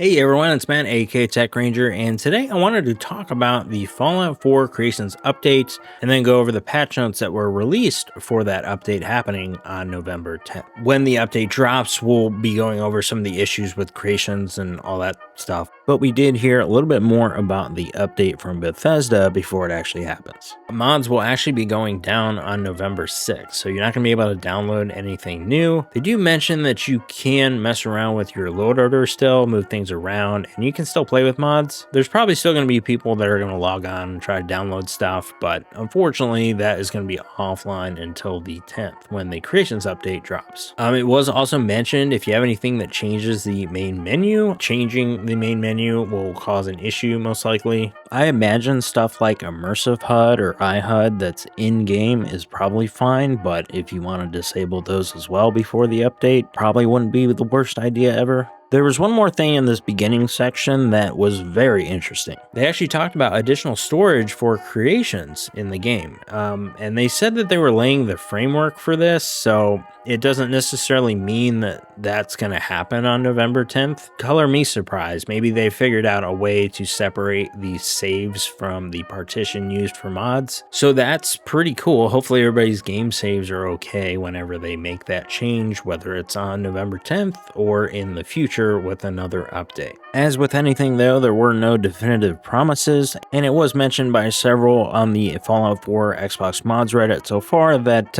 Hey everyone, it's Matt, aka Tech Ranger, and today I wanted to talk about the Fallout 4 Creations updates and then go over the patch notes that were released for that update happening on November 10th. When the update drops, we'll be going over some of the issues with Creations and all that stuff, but we did hear a little bit more about the update from Bethesda before it actually happens. Mods will actually be going down on November 6th, so you're not going to be able to download anything new. They do mention that you can mess around with your load order still, move things around, and you can still play with mods. There's probably still going to be people that are going to log on and try to download stuff, but unfortunately that is going to be offline until the 10th when the Creations update drops. It was also mentioned if you have anything that changes the main menu, changing the main menu will cause an issue most likely. I imagine stuff like Immersive HUD or iHUD that's in-game is probably fine, but if you want to disable those as well before the update, probably wouldn't be the worst idea ever. There was one more thing in this beginning section that was very interesting. They actually talked about additional storage for creations in the game, and they said that they were laying the framework for this, so it doesn't necessarily mean that that's going to happen on November 10th. Color me surprised. Maybe they figured out a way to separate the saves from the partition used for mods. So that's pretty cool. Hopefully everybody's game saves are okay whenever they make that change, whether it's on November 10th or in the future with another update. As with anything though, there were no definitive promises, and it was mentioned by several on the Fallout 4 Xbox Mods Reddit so far that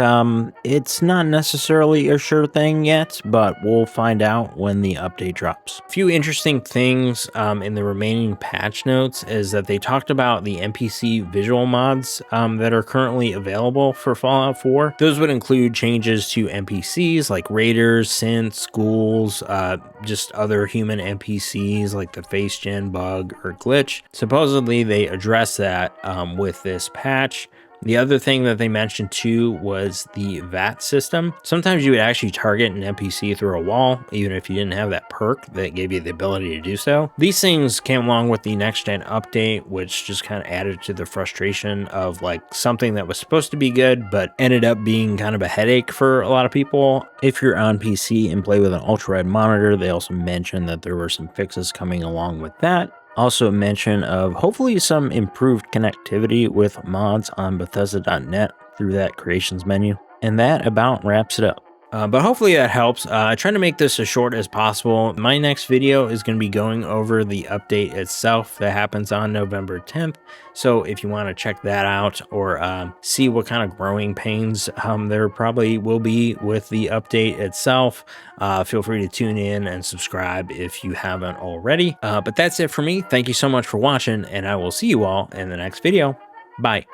it's not necessarily a sure thing yet, but we'll find out when the update drops. A few interesting things in the remaining patch notes is that they talked about the NPC visual mods that are currently available for Fallout 4. Those would include changes to NPCs like raiders, synths, ghouls, just other human NPCs like the face gen bug or glitch. Supposedly they address that with this patch. The other thing that they mentioned too was the VAT system. Sometimes you would actually target an NPC through a wall, even if you didn't have that perk that gave you the ability to do so. These things came along with the next gen update, which just kind of added to the frustration of like something that was supposed to be good, but ended up being kind of a headache for a lot of people. If you're on PC and play with an ultra-wide monitor, they also mentioned that there were some fixes coming along with that. Also a mention of hopefully some improved connectivity with mods on Bethesda.net through that creations menu. And that about wraps it up. But hopefully that helps. I try to make this as short as possible. My next video is going to be going over the update itself that happens on November 10th. So if you want to check that out or see what kind of growing pains there probably will be with the update itself, feel free to tune in and subscribe if you haven't already. But that's it for me. Thank you so much for watching, and I will see you all in the next video. Bye.